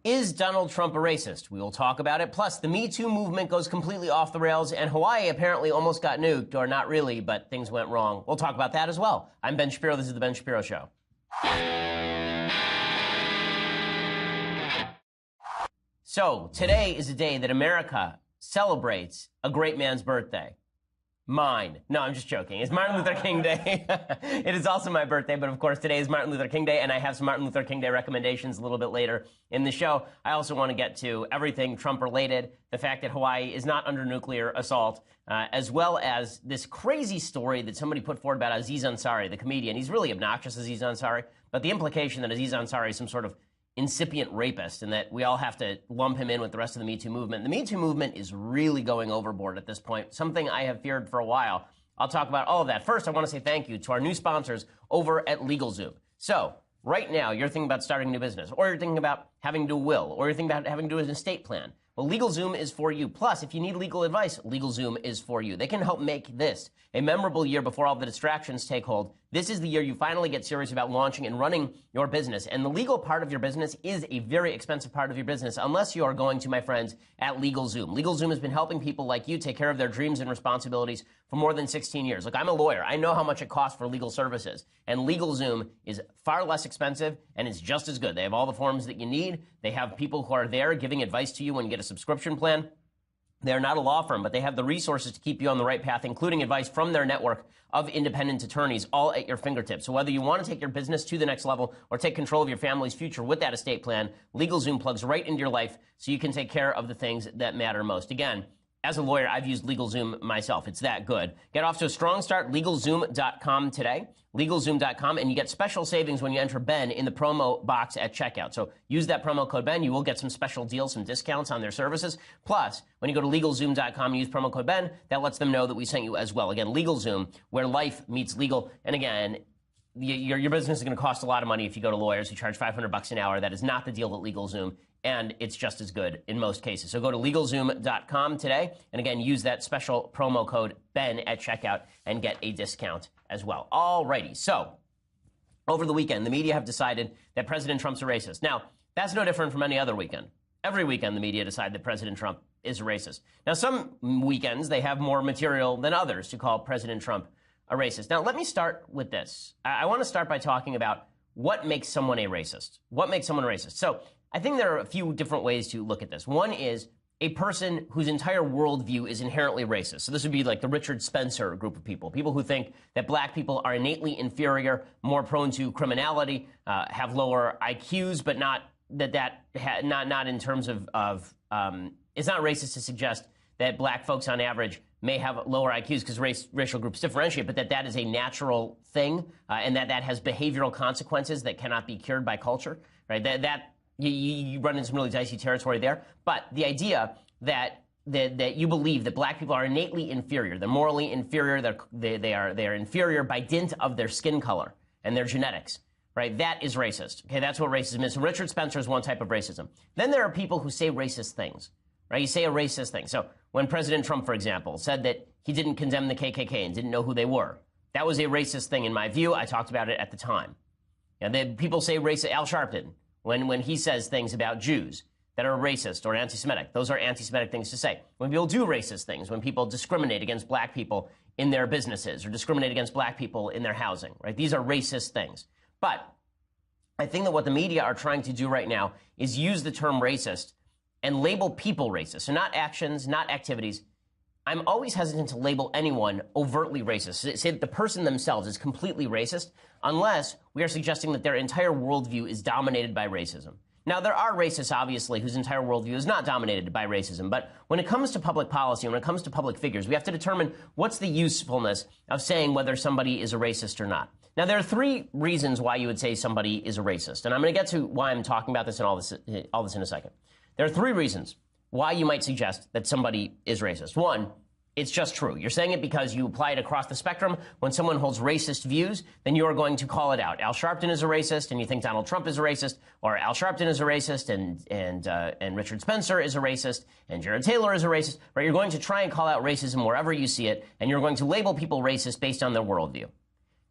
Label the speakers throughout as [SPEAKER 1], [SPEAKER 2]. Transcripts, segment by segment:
[SPEAKER 1] Is Donald Trump a racist? We will talk about it. Plus, the Me Too movement goes completely off the rails, and Hawaii apparently almost got nuked, or not really, but things went wrong. We'll talk about that as well. I'm Ben Shapiro. This is The Ben Shapiro Show. So, today is a day that America celebrates a great man's birthday. Mine. No, I'm just joking. It's Martin Luther King Day. It is also my birthday, but of course today is Martin Luther King Day, and I have some Martin Luther King Day recommendations a little bit later in the show. I also want to get to everything Trump-related, the fact that Hawaii is not under nuclear assault, as well as this crazy story that somebody put forward about Aziz Ansari, the comedian. He's really obnoxious, Aziz Ansari, but the implication that Aziz Ansari is some sort of incipient rapist and that we all have to lump him in with the rest of the Me Too movement. The Me Too movement is really going overboard at this point, something I have feared for a while. I'll talk about all of that. First, I want to say thank you to our new sponsors over at LegalZoom. So, right now, you're thinking about starting a new business, or you're thinking about having to do a will, or you're thinking about having to do an estate plan. Well, LegalZoom is for you. Plus, if you need legal advice, LegalZoom is for you. They can help make this a memorable year before all the distractions take hold. This is the year you finally get serious about launching and running your business. And the legal part of your business is a very expensive part of your business, unless you are going to my friends at LegalZoom. LegalZoom has been helping people like you take care of their dreams and responsibilities for more than 16 years. Look, I'm a lawyer. I know how much it costs for legal services. And LegalZoom is far less expensive, and it's just as good. They have all the forms that you need. They have people who are there giving advice to you when you get a subscription plan. They're not a law firm, but they have the resources to keep you on the right path, including advice from their network of independent attorneys, all at your fingertips. So whether you want to take your business to the next level or take control of your family's future with that estate plan, LegalZoom plugs right into your life so you can take care of the things that matter most. Again, as a lawyer, I've used LegalZoom myself. It's that good. Get off to a strong start. LegalZoom.com today. LegalZoom.com, and you get special savings when you enter Ben in the promo box at checkout. So use that promo code Ben. You will get some special deals, some discounts on their services. Plus, when you go to LegalZoom.com and use promo code Ben, that lets them know that we sent you as well. Again, LegalZoom, where life meets legal. And again, your business is going to cost a lot of money if you go to lawyers who charge $500 an hour. That is not the deal at LegalZoom, and it's just as good in most cases. So go to LegalZoom.com today, and again, use that special promo code Ben at checkout and get a discount as well. All righty. So over the weekend, the media have decided that President Trump's a racist. Now, that's no different from any other weekend. Every weekend, the media decide that President Trump is a racist. Now, some weekends, they have more material than others to call President Trump a racist. Now, let me start with this. I want to start by talking about what makes someone a racist. What makes someone a racist? So I think there are a few different ways to look at this. One is a person whose entire worldview is inherently racist. So this would be like the Richard Spencer group of people, people who think that black people are innately inferior, more prone to criminality, have lower IQs, but not in terms of it's not racist to suggest that black folks on average may have lower IQs because racial groups differentiate, but that is a natural thing, and that has behavioral consequences that cannot be cured by culture, right? You run into some really dicey territory there. But the idea that you believe that black people are innately inferior, they're morally inferior, they are inferior by dint of their skin color and their genetics, right? That is racist. Okay, that's what racism is. So Richard Spencer is one type of racism. Then there are people who say racist things, right? You say a racist thing. So when President Trump, for example, said that he didn't condemn the KKK and didn't know who they were, that was a racist thing in my view. I talked about it at the time. People say racist. Al Sharpton, when he says things about Jews that are racist or anti-Semitic, those are anti-Semitic things to say. When people do racist things, when people discriminate against black people in their businesses or discriminate against black people in their housing, right? These are racist things. But I think that what the media are trying to do right now is use the term racist and label people racist. So not actions, not activities. I'm always hesitant to label anyone overtly racist. Say that the person themselves is completely racist unless we are suggesting that their entire worldview is dominated by racism. Now, there are racists, obviously, whose entire worldview is not dominated by racism. But when it comes to public policy and when it comes to public figures, we have to determine what's the usefulness of saying whether somebody is a racist or not. Now, there are three reasons why you would say somebody is a racist. And I'm going to get to why I'm talking about this and all this in a second. There are three reasons why you might suggest that somebody is racist. One, it's just true. You're saying it because you apply it across the spectrum. When someone holds racist views, then you are going to call it out. Al Sharpton is a racist, and you think Donald Trump is a racist, or Al Sharpton is a racist, and Richard Spencer is a racist, and Jared Taylor is a racist. Right? You're going to try and call out racism wherever you see it, and you're going to label people racist based on their worldview.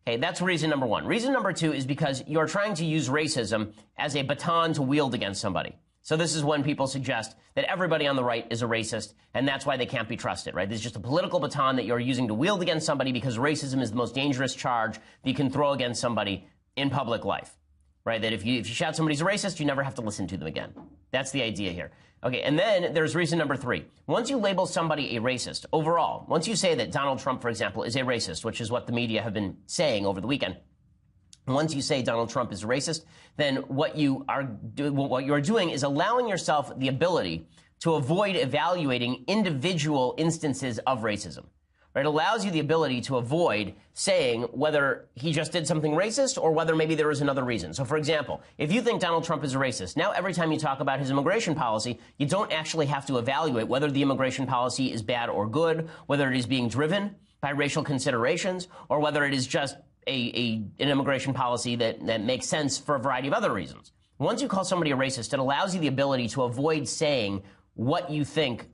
[SPEAKER 1] Okay, that's reason number one. Reason number two is because you're trying to use racism as a baton to wield against somebody. So this is when people suggest that everybody on the right is a racist, and that's why they can't be trusted, right? This is just a political baton that you're using to wield against somebody because racism is the most dangerous charge that you can throw against somebody in public life, right? That if you shout somebody's a racist, you never have to listen to them again. That's the idea here. Okay, and then there's reason number 3. Once you label somebody a racist, overall, once you say that Donald Trump, for example, is a racist, which is what the media have been saying over the weekend, once you say Donald Trump is racist, then what you are doing is allowing yourself the ability to avoid evaluating individual instances of racism. Right? It allows you the ability to avoid saying whether he just did something racist or whether maybe there is another reason. So, for example, if you think Donald Trump is a racist, now every time you talk about his immigration policy, you don't actually have to evaluate whether the immigration policy is bad or good, whether it is being driven by racial considerations, or whether it is just an immigration policy that makes sense for a variety of other reasons. Once you call somebody a racist, it allows you the ability to avoid saying what you think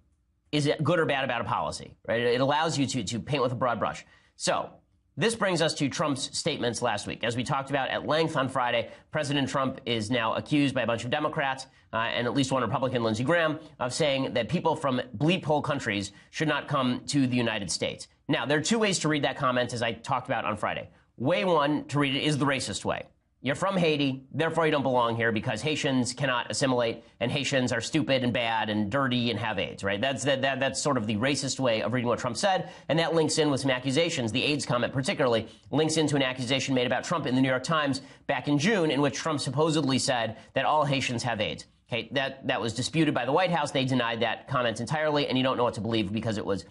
[SPEAKER 1] is good or bad about a policy, right? It allows you to paint with a broad brush. So this brings us to Trump's statements last week. As we talked about at length on Friday, President Trump is now accused by a bunch of Democrats and at least one Republican, Lindsey Graham, of saying that people from bleep hole countries should not come to the United States. Now, there are 2 ways to read that comment, as I talked about on Friday. Way 1 to read it is the racist way. You're from Haiti, therefore you don't belong here because Haitians cannot assimilate and Haitians are stupid and bad and dirty and have AIDS, right? That's sort of the racist way of reading what Trump said, and that links in with some accusations. The AIDS comment particularly links into an accusation made about Trump in the New York Times back in June in which Trump supposedly said that all Haitians have AIDS. Okay, that was disputed by the White House. They denied that comment entirely, and you don't know what to believe because it was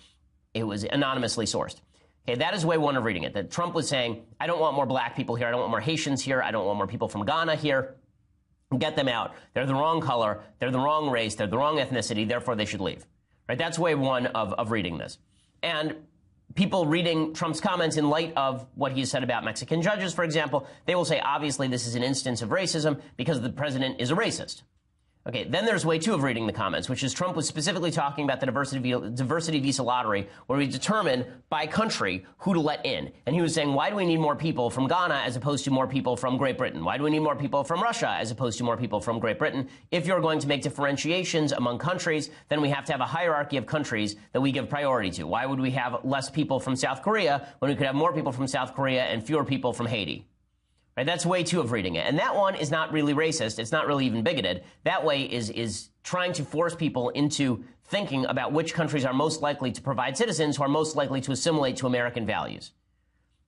[SPEAKER 1] anonymously sourced. Okay, that is way 1 of reading it, that Trump was saying, I don't want more black people here. I don't want more Haitians here. I don't want more people from Ghana here. Get them out. They're the wrong color. They're the wrong race. They're the wrong ethnicity. Therefore, they should leave. Right? That's way 1 of reading this. And people reading Trump's comments in light of what he said about Mexican judges, for example, they will say, obviously, this is an instance of racism because the president is a racist. Okay, then there's way 2 of reading the comments, which is Trump was specifically talking about the diversity visa lottery, where we determine by country who to let in. And he was saying, why do we need more people from Ghana as opposed to more people from Great Britain? Why do we need more people from Russia as opposed to more people from Great Britain? If you're going to make differentiations among countries, then we have to have a hierarchy of countries that we give priority to. Why would we have less people from South Korea when we could have more people from South Korea and fewer people from Haiti? Right, that's way 2 of reading it. And that one is not really racist. It's not really even bigoted. That way is trying to force people into thinking about which countries are most likely to provide citizens who are most likely to assimilate to American values.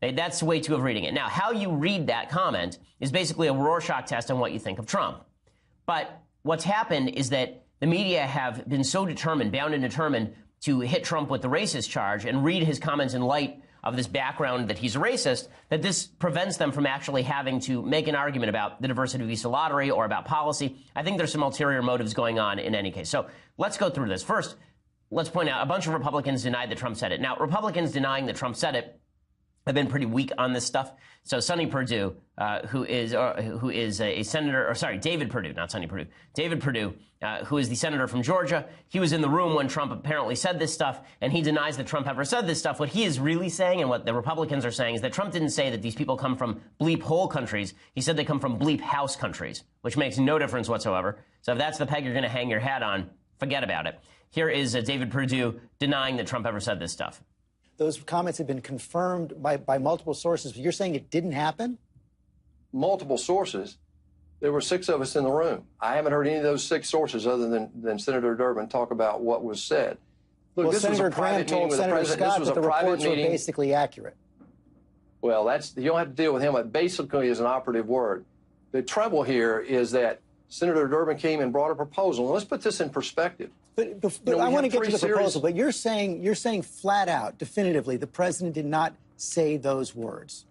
[SPEAKER 1] Right, that's way 2 of reading it. Now, how you read that comment is basically a Rorschach test on what you think of Trump. But what's happened is that the media have been so bound and determined to hit Trump with the racist charge and read his comments in light of this background that he's a racist, that this prevents them from actually having to make an argument about the diversity visa lottery or about policy. I think there's some ulterior motives going on in any case. So let's go through this. First, let's point out a bunch of Republicans denied that Trump said it. Now, Republicans denying that Trump said it have been pretty weak on this stuff. So Sonny Perdue, who is a senator, or sorry, David Perdue, not Sonny Perdue, David Perdue, who is the senator from Georgia. He was in the room when Trump apparently said this stuff, and he denies that Trump ever said this stuff. What he is really saying, and what the Republicans are saying, is that Trump didn't say that these people come from bleep hole countries. He said they come from bleep house countries, which makes no difference whatsoever. So if that's the peg you're going to hang your hat on, forget about it. Here is David Perdue denying that Trump ever said this stuff.
[SPEAKER 2] Those comments have been confirmed by multiple sources. But you're saying it didn't happen?
[SPEAKER 3] Multiple sources. There were 6 of us in the room. I haven't heard any of those 6 sources other than Senator Durbin talk about what was said. Look,
[SPEAKER 2] well, Senator Graham told Senator Scott that the reports were basically accurate.
[SPEAKER 3] Well, you don't have to deal with him. It basically is an operative word. The trouble here is that Senator Durbin came and brought a proposal. And let's put this in perspective.
[SPEAKER 2] But I want to get to the proposal. But you're saying flat out, definitively, the president did not say those words.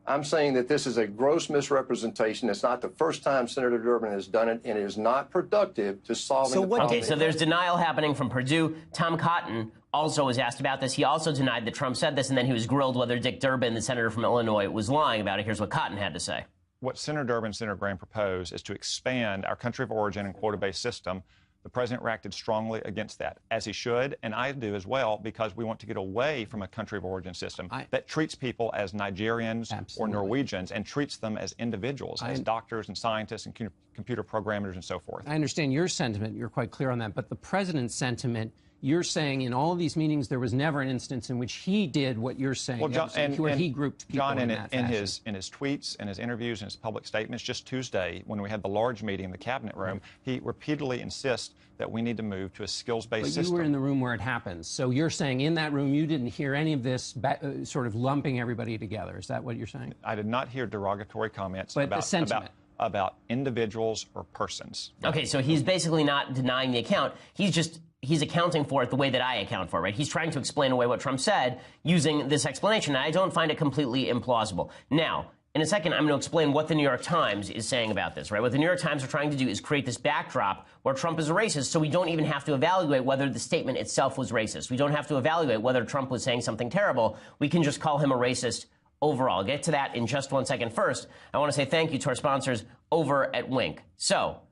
[SPEAKER 3] I'm saying that this is a gross misrepresentation. It's not the first time Senator Durbin has done it, and it is not productive to solving the problem.
[SPEAKER 1] Okay, so there's denial happening from Perdue. Tom Cotton also was asked about this. He also denied that Trump said this, and then he was grilled whether Dick Durbin, the senator from Illinois, was lying about it. Here's what Cotton had to say.
[SPEAKER 4] What Senator Durbin and Senator Graham propose is to expand our country of origin and quota-based system The president reacted strongly against that, as he should, and I do as well, because we want to get away from a country of origin system that treats people as Nigerians or Norwegians and treats them as individuals, as doctors and scientists and computer programmers and so forth.
[SPEAKER 5] I understand your sentiment. You're quite clear on that. But the president's sentiment, you're saying in all of these meetings there was never an instance in which he did what you're saying,
[SPEAKER 4] well, John,
[SPEAKER 5] where he grouped people
[SPEAKER 4] John,
[SPEAKER 5] in that fashion.
[SPEAKER 4] in his tweets and his interviews and his public statements just Tuesday, when we had the large meeting in the cabinet room, he repeatedly insists that we need to move to a skills-based system.
[SPEAKER 5] But you were in the room where it happens. So you're saying in that room you didn't hear any of this sort of lumping everybody together. Is that what you're saying?
[SPEAKER 4] I did not hear derogatory comments
[SPEAKER 5] about
[SPEAKER 4] individuals or persons.
[SPEAKER 1] Okay, so he's basically not denying the account. He's accounting for it the way that I account for it, right? He's trying to explain away what Trump said using this explanation, and I don't find it completely implausible. Now, in a second, I'm going to explain what the New York Times is saying about this, right? What the New York Times are trying to do is create this backdrop where Trump is a racist, so we don't even have to evaluate whether the statement itself was racist. We don't have to evaluate whether Trump was saying something terrible. We can just call him a racist overall. I'll get to that in just 1 second. First, I want to say thank you to our sponsors over at Wink. So,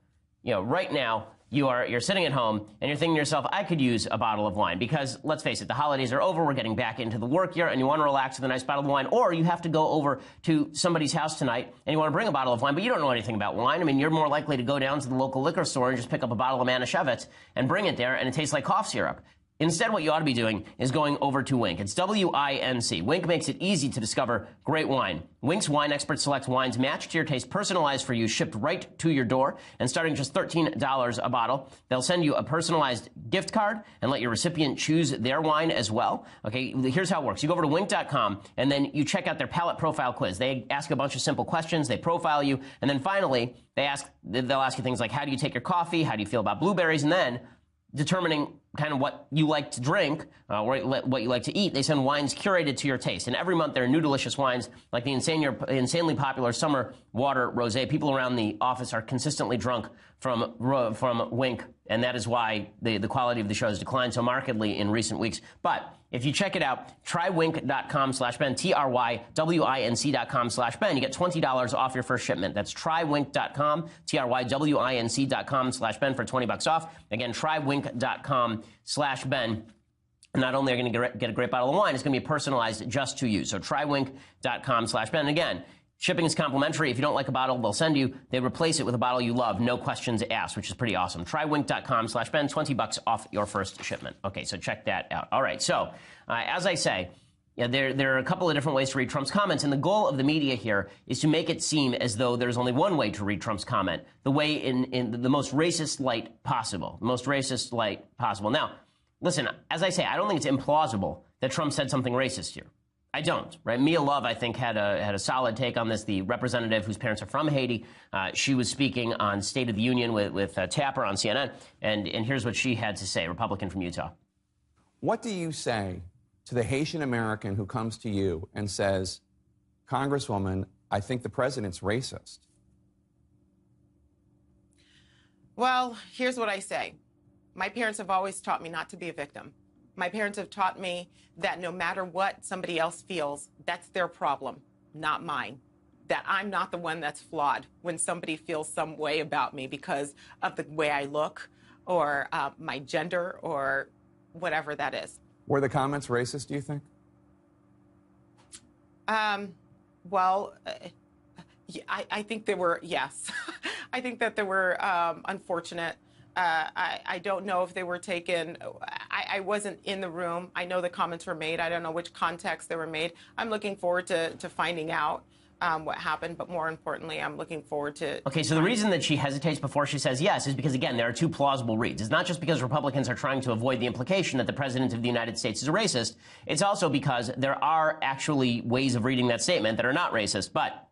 [SPEAKER 1] right now, you're sitting at home and you're thinking to yourself, I could use a bottle of wine, because let's face it, the holidays are over. We're getting back into the work year and you want to relax with a nice bottle of wine, or you have to go over to somebody's house tonight and you want to bring a bottle of wine, but you don't know anything about wine. I mean, you're more likely to go down to the local liquor store and just pick up a bottle of Manischewitz and bring it there, and it tastes like cough syrup. Instead, what you ought to be doing is going over to Wink. It's W-I-N-C. Wink makes it easy to discover great wine. Wink's wine expert selects wines matched to your taste, personalized for you, shipped right to your door, and starting just $13 a bottle. They'll send you a personalized gift card and let your recipient choose their wine as well. Okay, here's how it works. You go over to Wink.com, and then you check out their palate profile quiz. They ask a bunch of simple questions. They profile you, and then finally, they'll ask you things like, how do you take your coffee? How do you feel about blueberries? And then, determining kind of what you like to drink, or what you like to eat, they send wines curated to your taste. And every month there are new delicious wines, like the insanely popular Summer Water Rosé. People around the office are consistently drunk from Wink, and that is why the quality of the show has declined so markedly in recent weeks. But if you check it out, trywink.com/Ben, TRYWINC.com/Ben. You get $20 off your first shipment. That's trywink.com, TRYWINC.com/Ben for $20 off. Again, trywink.com/Ben. Not only are you going to get a great bottle of wine, it's going to be personalized just to you. So trywink.com/Ben. Again, shipping is complimentary. If you don't like a bottle, they'll send you. They replace it with a bottle you love. No questions asked, which is pretty awesome. Trywink.com/Ben, $20 off your first shipment. Okay, so check that out. All right, so as I say, there are a couple of different ways to read Trump's comments, and the goal of the media here is to make it seem as though there's only one way to read Trump's comment, the way in the most racist light possible. The most racist light possible. Now, listen, as I say, I don't think it's implausible that Trump said something racist here. I don't, right? Mia Love, I think, had a solid take on this, the representative whose parents are from Haiti. She was speaking on State of the Union with Tapper on CNN, and here's what she had to say, Republican from Utah.
[SPEAKER 6] What do you say to the Haitian American who comes to you and says, Congresswoman, I think the president's racist?
[SPEAKER 7] Well, here's what I say. My parents have always taught me not to be a victim. My parents have taught me that no matter what somebody else feels, that's their problem, not mine. That I'm not the one that's flawed when somebody feels some way about me because of the way I look or my gender or whatever that is.
[SPEAKER 6] Were the comments racist, do you think?
[SPEAKER 7] Well, I think they were, yes. I think that they were unfortunate. I don't know if they were taken. I wasn't in the room. I know the comments were made. I don't know which context they were made. I'm looking forward to finding out what happened, but more importantly, I'm looking forward to...
[SPEAKER 1] Okay, so the reason that she hesitates before she says yes is because, again, there are two plausible reads. It's not just because Republicans are trying to avoid the implication that the President of the United States is a racist. It's also because there are actually ways of reading that statement that are not racist, but...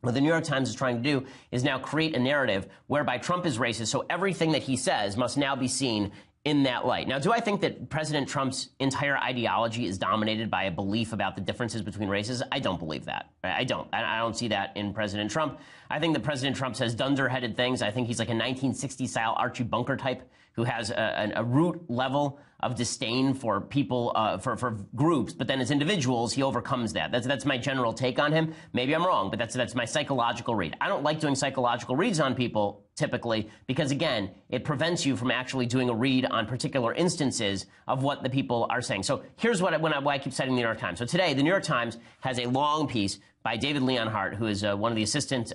[SPEAKER 1] what the New York Times is trying to do is now create a narrative whereby Trump is racist, so everything that he says must now be seen in that light. Now, do I think that President Trump's entire ideology is dominated by a belief about the differences between races? I don't believe that. I don't. I don't see that in President Trump. I think that President Trump says dunder-headed things. I think he's like a 1960s-style Archie Bunker type who has a root level of disdain for people, for groups, but then as individuals, he overcomes that. That's my general take on him. Maybe I'm wrong, but that's my psychological read. I don't like doing psychological reads on people, typically, because again, it prevents you from actually doing a read on particular instances of what the people are saying. So here's why I keep citing the New York Times. So today, the New York Times has a long piece by David Leonhardt, who is one of the assistant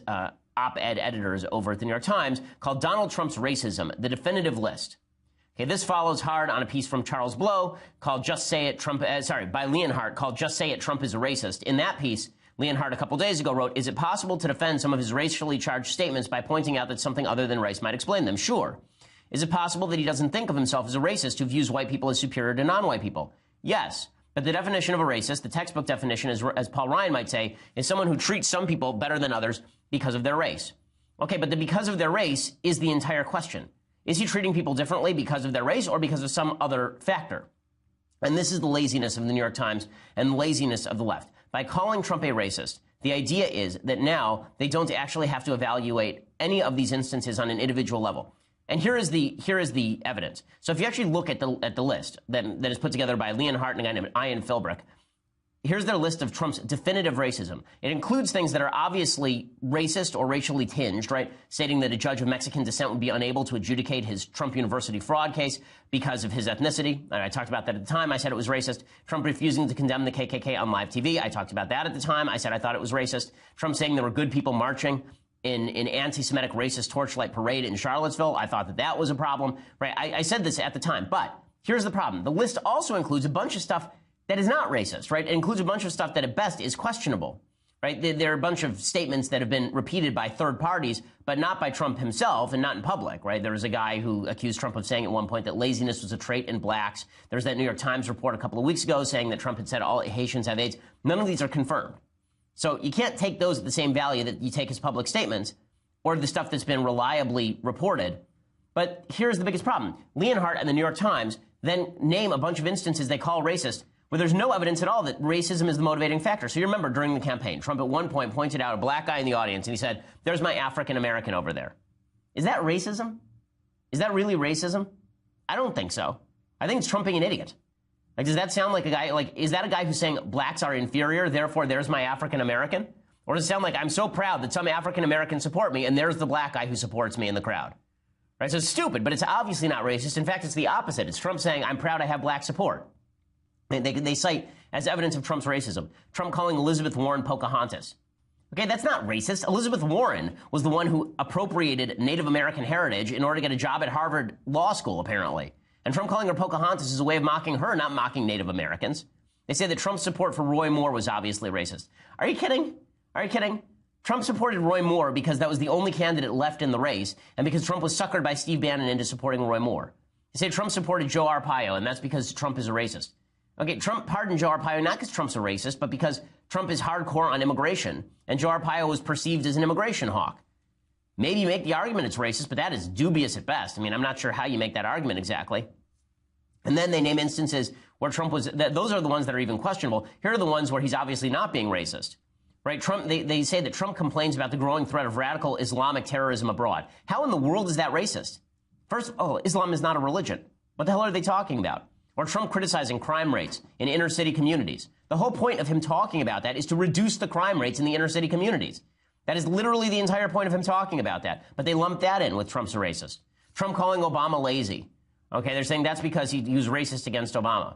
[SPEAKER 1] op-ed editors over at the New York Times, called Donald Trump's Racism, the Definitive List. Okay, this follows hard on a piece from Charles Blow called Just Say It, Trump, by Leonhardt, called Just Say It, Trump is a Racist. In that piece, Leonhardt a couple days ago wrote, is it possible to defend some of his racially charged statements by pointing out that something other than race might explain them? Sure. Is it possible that he doesn't think of himself as a racist who views white people as superior to non-white people? Yes. But the definition of a racist, the textbook definition, as Paul Ryan might say, is someone who treats some people better than others because of their race. Okay, but the because of their race is the entire question. Is he treating people differently because of their race or because of some other factor? And this is the laziness of the New York Times and the laziness of the left. By calling Trump a racist, the idea is that now they don't actually have to evaluate any of these instances on an individual level. And here is the evidence. So if you actually look at the list that is put together by Leonhardt and a guy named Ian Philbrick, here's their list of Trump's definitive racism. It includes things that are obviously racist or racially tinged, right? Stating that a judge of Mexican descent would be unable to adjudicate his Trump University fraud case because of his ethnicity. And I talked about that at the time. I said it was racist. Trump refusing to condemn the KKK on live TV. I talked about that at the time. I said I thought it was racist. Trump saying there were good people marching in anti-Semitic racist torchlight parade in Charlottesville. I thought that was a problem, right? I said this at the time. But here's the problem. The list also includes a bunch of stuff that is not racist, right? It includes a bunch of stuff that at best is questionable, right? There are a bunch of statements that have been repeated by third parties, but not by Trump himself and not in public, right? There was a guy who accused Trump of saying at one point that laziness was a trait in blacks. There's that New York Times report a couple of weeks ago saying that Trump had said all Haitians have AIDS. None of these are confirmed. So you can't take those at the same value that you take his public statements or the stuff that's been reliably reported. But here's the biggest problem. Leonhardt and the New York Times then name a bunch of instances they call racist where there's no evidence at all that racism is the motivating factor. So you remember during the campaign, Trump at one point pointed out a black guy in the audience and he said, there's my African American over there. Is that racism? Is that really racism? I don't think so. I think it's Trump being an idiot. Like, does that sound like a guy, like, is that a guy who's saying blacks are inferior, therefore there's my African American? Or does it sound like I'm so proud that some African Americans support me and there's the black guy who supports me in the crowd? Right? So it's stupid, but it's obviously not racist. In fact, it's the opposite. It's Trump saying, I'm proud I have black support. They cite as evidence of Trump's racism, Trump calling Elizabeth Warren Pocahontas. Okay, that's not racist. Elizabeth Warren was the one who appropriated Native American heritage in order to get a job at Harvard Law School, apparently. And Trump calling her Pocahontas is a way of mocking her, not mocking Native Americans. They say that Trump's support for Roy Moore was obviously racist. Are you kidding? Are you kidding? Trump supported Roy Moore because that was the only candidate left in the race and because Trump was suckered by Steve Bannon into supporting Roy Moore. They say Trump supported Joe Arpaio, and that's because Trump is a racist. Okay, Trump pardoned Joe Arpaio not because Trump's a racist, but because Trump is hardcore on immigration, and Joe Arpaio was perceived as an immigration hawk. Maybe you make the argument it's racist, but that is dubious at best. I mean, I'm not sure how you make that argument exactly. And then they name instances where Trump was, those are the ones that are even questionable. Here are the ones where he's obviously not being racist. Right? Trump, they say that Trump complains about the growing threat of radical Islamic terrorism abroad. How in the world is that racist? First, Islam is not a religion. What the hell are they talking about? Or Trump criticizing crime rates in inner city communities. The whole point of him talking about that is to reduce the crime rates in the inner city communities. That is literally the entire point of him talking about that. But they lump that in with Trump's a racist. Trump calling Obama lazy. Okay, they're saying that's because he was racist against Obama.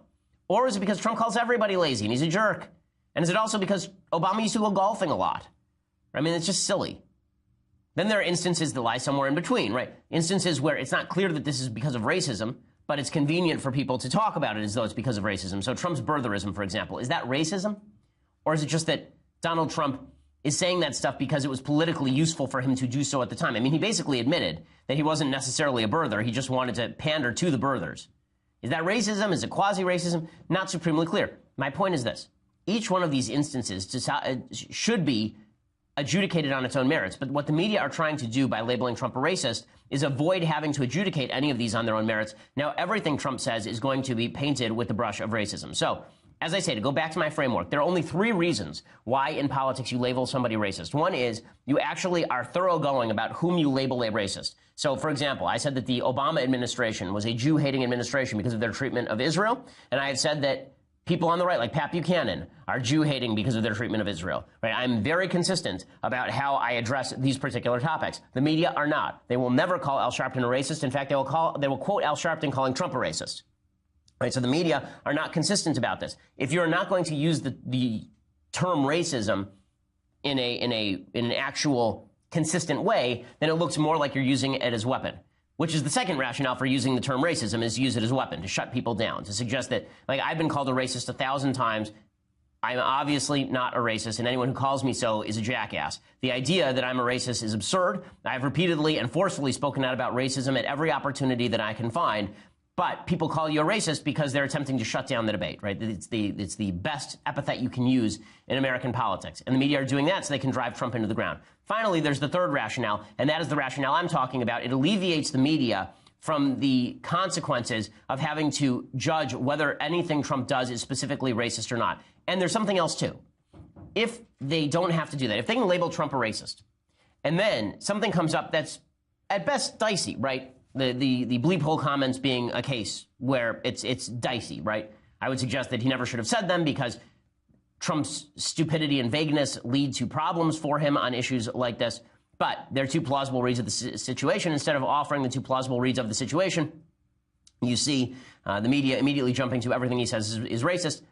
[SPEAKER 1] Or is it because Trump calls everybody lazy and he's a jerk? And is it also because Obama used to go golfing a lot? I mean, it's just silly. Then there are instances that lie somewhere in between, right? Instances where it's not clear that this is because of racism, but it's convenient for people to talk about it as though it's because of racism. So Trump's birtherism, for example, is that racism? Or is it just that Donald Trump is saying that stuff because it was politically useful for him to do so at the time? I mean, he basically admitted that he wasn't necessarily a birther. He just wanted to pander to the birthers. Is that racism? Is it quasi-racism? Not supremely clear. My point is this. Each one of these instances should be adjudicated on its own merits. But what the media are trying to do by labeling Trump a racist is avoid having to adjudicate any of these on their own merits. Now, everything Trump says is going to be painted with the brush of racism. So, as I say, to go back to my framework, there are only 3 reasons why in politics you label somebody racist. One is you actually are thoroughgoing about whom you label a racist. So, for example, I said that the Obama administration was a Jew-hating administration because of their treatment of Israel. And I have said that People on the right, like Pat Buchanan, are Jew-hating because of their treatment of Israel. Right? I'm very consistent about how I address these particular topics. The media are not. They will never call Al Sharpton a racist. In fact, they will quote Al Sharpton calling Trump a racist. Right? So the media are not consistent about this. If you're not going to use the term racism in an actual consistent way, then it looks more like you're using it as a weapon. Which is the second rationale for using the term racism, is to use it as a weapon, to shut people down, to suggest that, like, I've been called a racist 1,000 times. I'm obviously not a racist, and anyone who calls me so is a jackass. The idea that I'm a racist is absurd. I've repeatedly and forcefully spoken out about racism at every opportunity that I can find. But people call you a racist because they're attempting to shut down the debate, right? It's the best epithet you can use in American politics. And the media are doing that so they can drive Trump into the ground. Finally, there's the third rationale, and that is the rationale I'm talking about. It alleviates the media from the consequences of having to judge whether anything Trump does is specifically racist or not. And there's something else, too. If they don't have to do that, if they can label Trump a racist, and then something comes up that's at best dicey, right? The bleep hole comments being a case where it's dicey, right? I would suggest that he never should have said them because Trump's stupidity and vagueness lead to problems for him on issues like this. But there are two plausible reads of the situation. Instead of offering the two plausible reads of the situation, you see the media immediately jumping to everything he says is racist.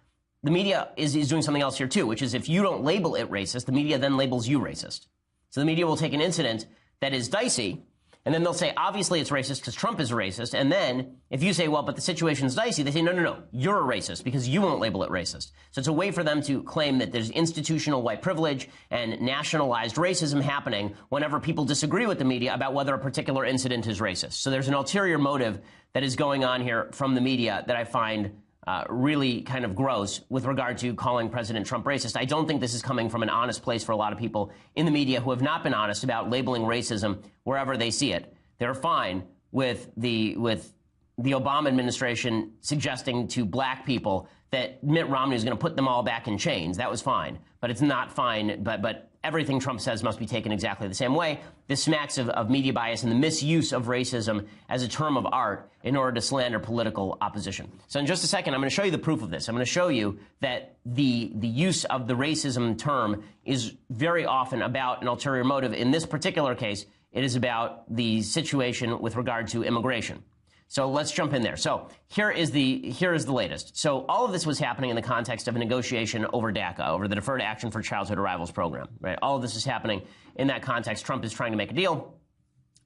[SPEAKER 1] The media is doing something else here, too, which is if you don't label it racist, the media then labels you racist. So the media will take an incident that is dicey, and then they'll say, obviously it's racist because Trump is a racist. And then if you say, well, but the situation's dicey, they say, no, you're a racist because you won't label it racist. So it's a way for them to claim that there's institutional white privilege and nationalized racism happening whenever people disagree with the media about whether a particular incident is racist. So there's an ulterior motive that is going on here from the media that I find really kind of gross with regard to calling President Trump racist. I don't think this is coming from an honest place for a lot of people in the media who have not been honest about labeling racism wherever they see it. They're fine with the Obama administration suggesting to black people that Mitt Romney is going to put them all back in chains. That was fine. But it's not fine. But everything Trump says must be taken exactly the same way. This smacks of media bias and the misuse of racism as a term of art in order to slander political opposition. So in just a second, I'm going to show you the proof of this. I'm going to show you that the use of the racism term is very often about an ulterior motive. In this particular case, it is about the situation with regard to immigration. So let's jump in there. So here is the latest. So all of this was happening in the context of a negotiation over DACA, over the Deferred Action for Childhood Arrivals program, right? All of this is happening in that context. Trump is trying to make a deal,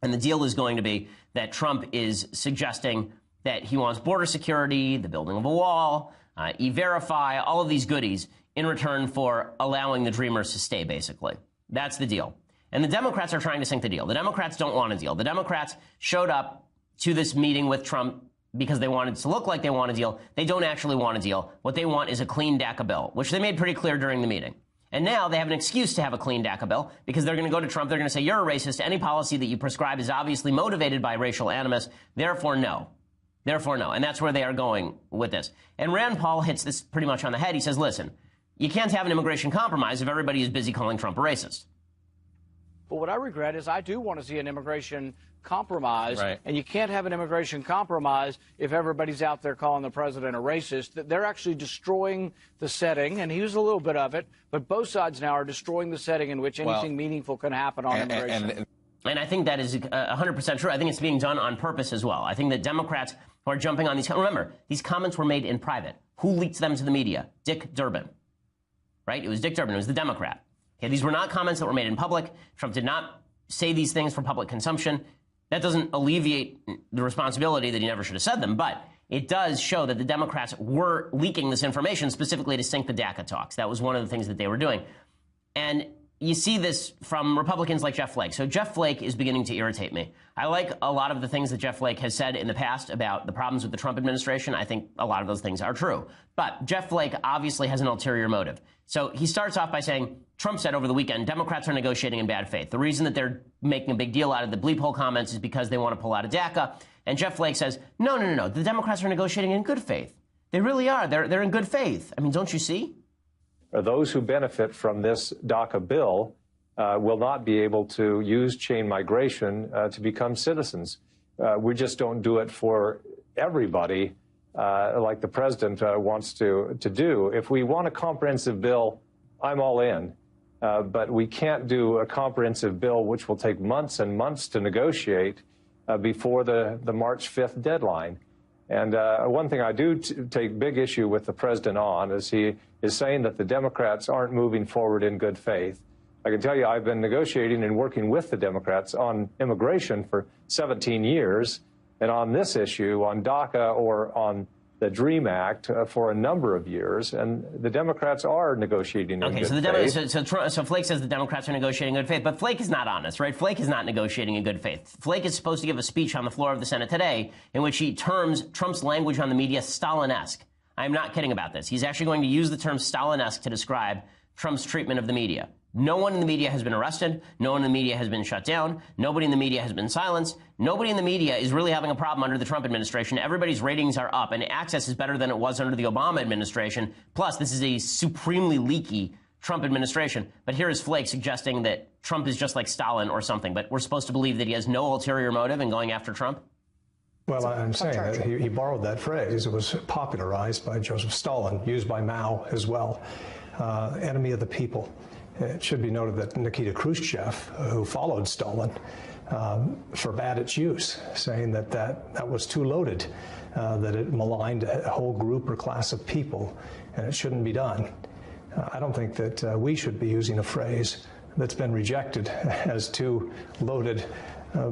[SPEAKER 1] and the deal is going to be that Trump is suggesting that he wants border security, the building of a wall, E-Verify, all of these goodies in return for allowing the Dreamers to stay, basically. That's the deal. And the Democrats are trying to sink the deal. The Democrats don't want a deal. The Democrats showed up to this meeting with Trump because they wanted to look like they want a deal. They don't actually want a deal. What they want is a clean DACA bill, which they made pretty clear during the meeting. And now they have an excuse to have a clean DACA bill because they're going to go to Trump. They're going to say, you're a racist. Any policy that you prescribe is obviously motivated by racial animus. Therefore, no. Therefore, no. And that's where they are going with this. And Rand Paul hits this pretty much on the head. He says, listen, you can't have an immigration compromise if everybody is busy calling Trump a racist.
[SPEAKER 8] But what I regret is I do want to see an immigration compromise,
[SPEAKER 6] right.
[SPEAKER 8] And you can't have an immigration compromise if everybody's out there calling the president a racist. They're actually destroying the setting, and he was a little bit of it, but both sides now are destroying the setting in which anything meaningful can happen on immigration.
[SPEAKER 1] And I think that is 100% true. I think it's being done on purpose as well. I think that Democrats who are jumping on these, remember, these comments were made in private. Who leaked them to the media? Dick Durbin, right? It was Dick Durbin. It was the Democrat. Okay, these were not comments that were made in public. Trump did not say these things for public consumption. That doesn't alleviate the responsibility that he never should have said them, but it does show that the Democrats were leaking this information specifically to sink the DACA talks. That was one of the things that they were doing. And you see this from Republicans like Jeff Flake. So Jeff Flake is beginning to irritate me. I like a lot of the things that Jeff Flake has said in the past about the problems with the Trump administration. I think a lot of those things are true. But Jeff Flake obviously has an ulterior motive. So he starts off by saying, Trump said over the weekend, Democrats are negotiating in bad faith. The reason that they're making a big deal out of the bleep hole comments is because they want to pull out of DACA. And Jeff Flake says, no. The Democrats are negotiating in good faith. They really are. They're in good faith. I mean, don't you see?
[SPEAKER 9] Those who benefit from this DACA bill will not be able to use chain migration to become citizens. We just don't do it for everybody like the president wants to do. If we want a comprehensive bill, I'm all in. But we can't do a comprehensive bill which will take months and months to negotiate before the March 5th deadline. And one thing I do take big issue with the president on is he is saying that the Democrats aren't moving forward in good faith. I can tell you I've been negotiating and working with the Democrats on immigration for 17 years, and on this issue, on DACA or on the DREAM Act for a number of years, and the Democrats are negotiating in good faith.
[SPEAKER 1] So Flake says the Democrats are negotiating in good faith, but Flake is not honest, right? Flake is not negotiating in good faith. Flake is supposed to give a speech on the floor of the Senate today in which he terms Trump's language on the media Stalin-esque. I'm not kidding about this. He's actually going to use the term Stalin-esque to describe Trump's treatment of the media. No one in the media has been arrested. No one in the media has been shut down. Nobody in the media has been silenced. Nobody in the media is really having a problem under the Trump administration. Everybody's ratings are up, and access is better than it was under the Obama administration. Plus, this is a supremely leaky Trump administration. But here is Flake suggesting that Trump is just like Stalin or something. But we're supposed to believe that he has no ulterior motive in going after Trump?
[SPEAKER 10] Well, I'm saying that he borrowed that phrase. It was popularized by Joseph Stalin, used by Mao as well. Enemy of the people. It should be noted that Nikita Khrushchev, who followed Stalin, forbade its use, saying that was too loaded, that it maligned a whole group or class of people, and it shouldn't be done. I don't think that we should be using a phrase that's been rejected as too loaded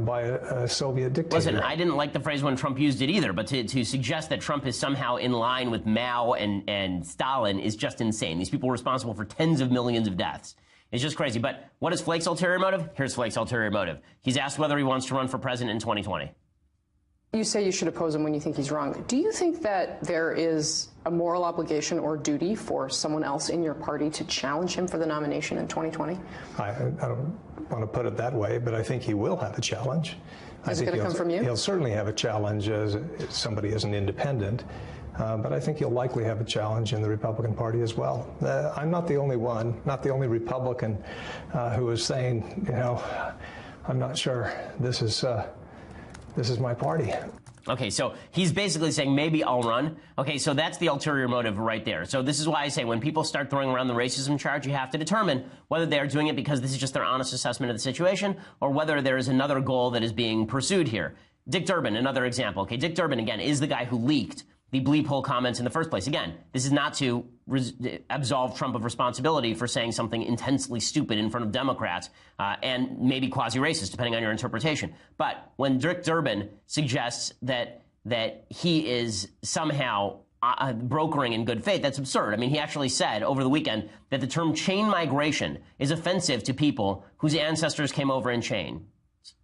[SPEAKER 10] by a Soviet dictator.
[SPEAKER 1] Listen, I didn't like the phrase when Trump used it either, but to suggest that Trump is somehow in line with Mao and Stalin is just insane. These people were responsible for tens of millions of deaths. It's just crazy. But what is Flake's ulterior motive? Here's Flake's ulterior motive. He's asked whether he wants to run for president in 2020.
[SPEAKER 11] You say you should oppose him when you think he's wrong. Do you think that there is a moral obligation or duty for someone else in your party to challenge him for the nomination in 2020?
[SPEAKER 10] I don't want to put it that way, but I think he will have a challenge.
[SPEAKER 11] Is it going to come from you?
[SPEAKER 10] He'll certainly have a challenge as somebody as an independent, but I think he'll likely have a challenge in the Republican Party as well. I'm not the only one, not the only Republican who is saying, you know, I'm not sure this is my party.
[SPEAKER 1] Okay, so he's basically saying maybe I'll run. Okay, so that's the ulterior motive right there. So this is why I say when people start throwing around the racism charge, you have to determine whether they are doing it because this is just their honest assessment of the situation or whether there is another goal that is being pursued here. Dick Durbin, another example. Okay, Dick Durbin, again, is the guy who leaked the bleep hole comments in the first place. Again, this is not to absolve Trump of responsibility for saying something intensely stupid in front of Democrats and maybe quasi-racist, depending on your interpretation. But when Dick Durbin suggests that he is somehow brokering in good faith, that's absurd. I mean, he actually said over the weekend that the term chain migration is offensive to people whose ancestors came over in chain.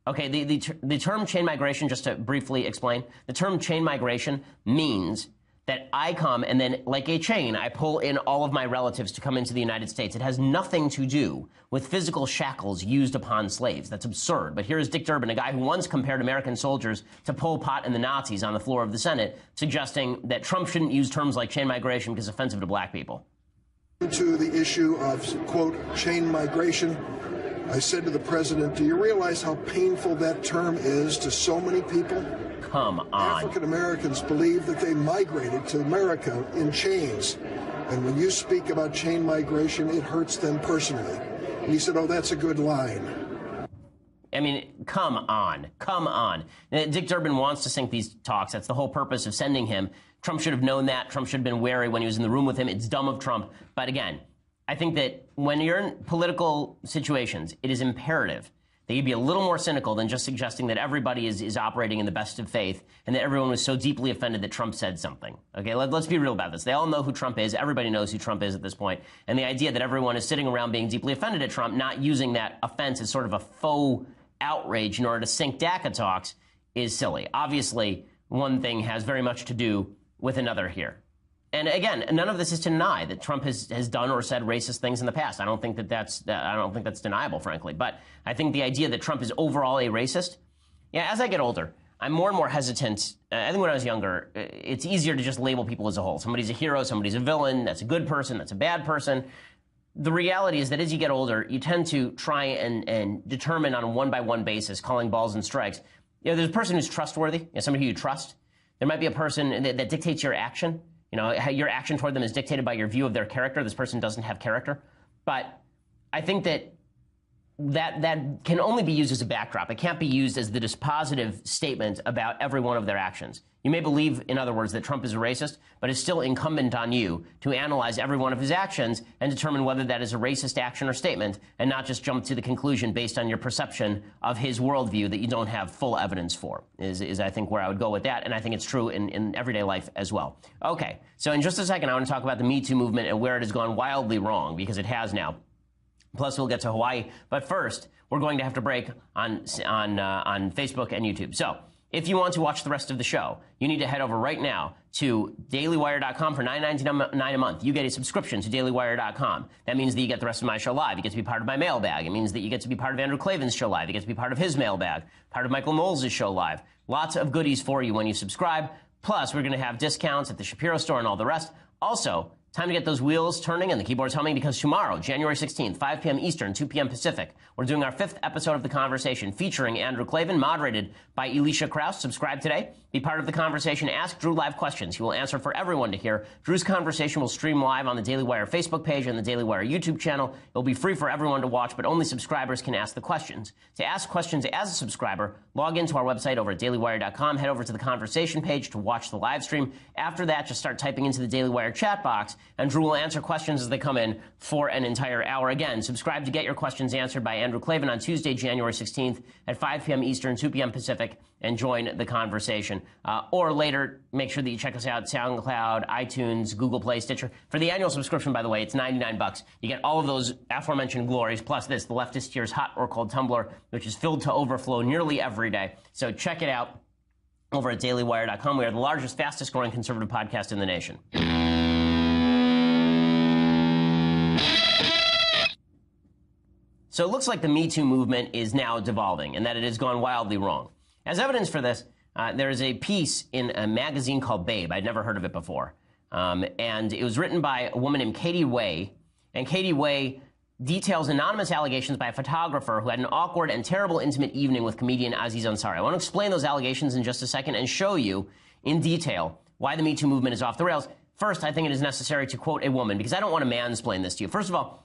[SPEAKER 1] Okay, the term chain migration, just to briefly explain, the term chain migration means that I come and then, like a chain, I pull in all of my relatives to come into the United States. It has nothing to do with physical shackles used upon slaves. That's absurd. But here is Dick Durbin, a guy who once compared American soldiers to Pol Pot and the Nazis on the floor of the Senate, suggesting that Trump shouldn't use terms like chain migration because it's offensive to black people.
[SPEAKER 12] To the issue of, quote, chain migration, I said to the president, do you realize how painful that term is to so many people?
[SPEAKER 1] Come on.
[SPEAKER 12] African Americans believe that they migrated to America in chains. And when you speak about chain migration, it hurts them personally. And he said, oh, that's a good line.
[SPEAKER 1] I mean, come on. Come on. Dick Durbin wants to sink these talks. That's the whole purpose of sending him. Trump should have known that. Trump should have been wary when he was in the room with him. It's dumb of Trump. But again, I think that when you're in political situations, it is imperative that you be a little more cynical than just suggesting that everybody is operating in the best of faith and that everyone was so deeply offended that Trump said something. Okay, let's be real about this. They all know who Trump is. Everybody knows who Trump is at this point. And the idea that everyone is sitting around being deeply offended at Trump, not using that offense as sort of a faux outrage in order to sink DACA talks is silly. Obviously, one thing has very much to do with another here. And again, none of this is to deny that Trump has done or said racist things in the past. I don't think that's deniable, frankly. But I think the idea that Trump is overall a racist, yeah, as I get older, I'm more and more hesitant. I think when I was younger, it's easier to just label people as a whole. Somebody's a hero, somebody's a villain, that's a good person, that's a bad person. The reality is that as you get older, you tend to try and determine on a one-by-one basis, calling balls and strikes. You know, there's a person who's trustworthy, somebody who you trust. There might be a person that dictates your action. You know, how your action toward them is dictated by your view of their character. This person doesn't have character. But I think that can only be used as a backdrop. It can't be used as the dispositive statement about every one of their actions. You may believe, in other words, that Trump is a racist, but it's still incumbent on you to analyze every one of his actions and determine whether that is a racist action or statement, and not just jump to the conclusion based on your perception of his worldview that you don't have full evidence for, is I think where I would go with that, and I think it's true in everyday life as well. Okay, so in just a second, I want to talk about the Me Too movement and where it has gone wildly wrong, because it has now. Plus, we'll get to Hawaii. But first, we're going to have to break on Facebook and YouTube. So if you want to watch the rest of the show, you need to head over right now to dailywire.com for $9.99 a month. You get a subscription to dailywire.com. That means that you get the rest of my show live. You get to be part of my mailbag. It means that you get to be part of Andrew Klavan's show live. You get to be part of his mailbag, part of Michael Knowles' show live. Lots of goodies for you when you subscribe. Plus, we're going to have discounts at the Shapiro store and all the rest. Also, time to get those wheels turning and the keyboards humming, because tomorrow, January 16th, 5 p.m. Eastern, 2 p.m. Pacific, we're doing our 5th episode of The Conversation featuring Andrew Klavan, moderated by Elisha Krauss. Subscribe today. Be part of the conversation. Ask Drew live questions. He will answer for everyone to hear. Drew's conversation will stream live on the Daily Wire Facebook page and the Daily Wire YouTube channel. It'll be free for everyone to watch, but only subscribers can ask the questions. To ask questions as a subscriber, log into our website over at dailywire.com. Head over to the conversation page to watch the live stream. After that, just start typing into the Daily Wire chat box, and Drew will answer questions as they come in for an entire hour. Again, subscribe to get your questions answered by Andrew Klavan on Tuesday, January 16th at 5 p.m. Eastern, 2 p.m. Pacific, and join the conversation. Or later, make sure that you check us out, SoundCloud, iTunes, Google Play, Stitcher. For the annual subscription, by the way, it's $99. You get all of those aforementioned glories, plus this, the Leftist Tears hot or cold tumbler, which is filled to overflow nearly every day. So check it out over at dailywire.com. We are the largest, fastest growing conservative podcast in the nation. So it looks like the Me Too movement is now devolving and that it has gone wildly wrong. As evidence for this, there is a piece in a magazine called Babe. I'd never heard of it before. And it was written by a woman named Katie Way. And Katie Way details anonymous allegations by a photographer who had an awkward and terrible intimate evening with comedian Aziz Ansari. I want to explain those allegations in just a second and show you in detail why the Me Too movement is off the rails. First, I think it is necessary to quote a woman, because I don't want to mansplain this to you. First of all,